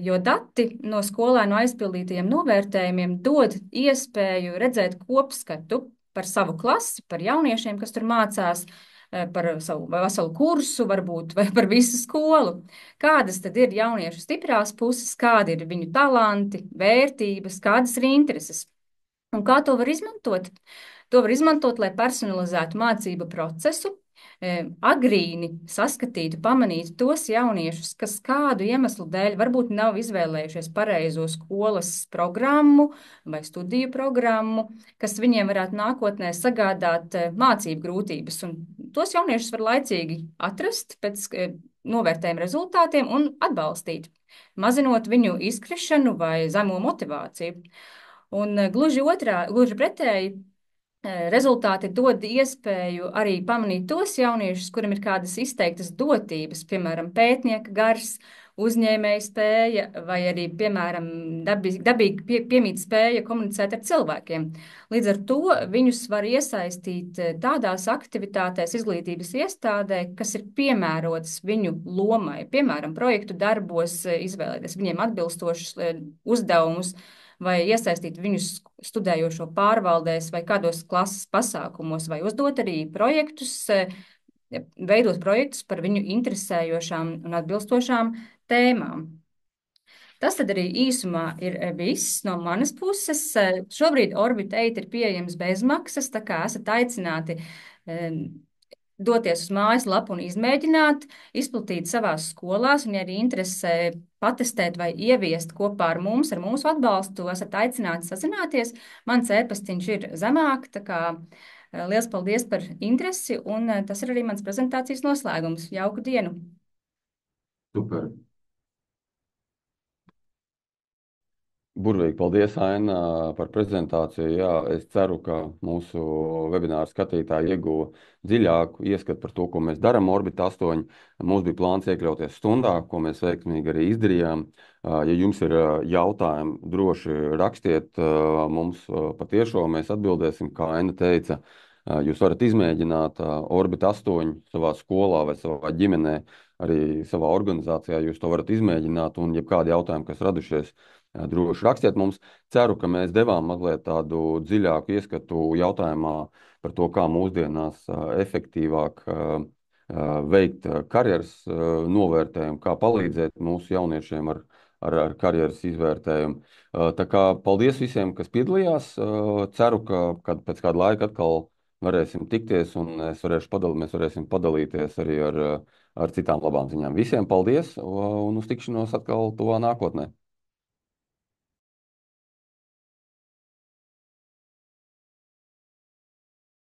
Jo dati no skolēnu aizpildītajiem novērtējumiem dod iespēju redzēt kopskatu par savu klasi, par jauniešiem, kas tur mācās, par savu veselu kursu, varbūt, vai par visu skolu. Kādas tad ir jauniešu stiprās puses, kādi ir viņu talanti, vērtības, kādas ir intereses? Un kā to var izmantot? To var izmantot, lai personalizētu mācību procesu, agrīni saskatītu, pamanītu tos jauniešus, kas kādu iemeslu dēļ varbūt nav izvēlējušies pareizo skolas programmu vai studiju programmu, kas viņiem varētu nākotnē sagādāt mācību grūtības. Un tos jauniešus var laicīgi atrast pēc novērtējuma rezultātiem un atbalstīt, mazinot viņu izkrišanu vai zemo motivāciju. Un gluži pretēji, rezultāti dod iespēju arī pamanīt tos jauniešus, kuriem ir kādas izteiktas dotības, piemēram, pētnieka gars, uzņēmēja spēja vai arī, piemēram, dabīgi piemīt spēja komunicēt ar cilvēkiem. Līdz ar to viņus var iesaistīt tādās aktivitātēs izglītības iestādē, kas ir piemērotas viņu lomai, piemēram, projektu darbos, izvēlēties viņiem atbilstošus uzdevumus, vai iesaistīt viņus studējošo pārvaldēs vai kādos klases pasākumos, vai uzdot arī projektus, veidot projektus par viņu interesējošām un atbilstošām tēmām. Tas tad arī īsumā ir viss no manas puses. Šobrīd Orbit 8 ir pieejams bezmaksas, tā kā esat aicināti doties uz mājaslapu un izmēģināt, izplatīt savās skolās, un, ja arī interesē patestēt vai ieviest kopā ar mums, ar mūsu atbalstu, esat aicināti sazināties. Mans e-pastiņš ir zemāk, tā kā liels paldies par interesi, un tas ir arī mans prezentācijas noslēgums. Jauku dienu! Super! Burvīgi, paldies, Aina, par prezentāciju. Jā, es ceru, ka mūsu webināru skatītāji ieguva dziļāku ieskatu par to, ko mēs darām Orbit 8. Mums bija plāns iekļauties stundā, ko mēs veiksmīgi arī izdarījām. Ja jums ir jautājumi, droši rakstiet mums patiešo, mēs atbildēsim, kā Aina teica. Jūs varat izmēģināt Orbit 8 savā skolā vai savā ģimenē, arī savā organizācijā. Jūs to varat izmēģināt, un jebkādi jautājumi, kas radušies, droši rakstiet mums. Ceru, ka mēs devām mazliet tādu dziļāku ieskatu jautājumā par to, kā mūsdienās efektīvāk veikt karjeras novērtējumu, kā palīdzēt mūsu jauniešiem ar karjeras izvērtējumu. Tā kā paldies visiem, kas piedalījās. Ceru, ka pēc kāda laika atkal varēsim tikties, un mēs varēsim padalīties arī ar citām labām ziņām. Visiem paldies, un uz tikšanos atkal tuvā nākotnē.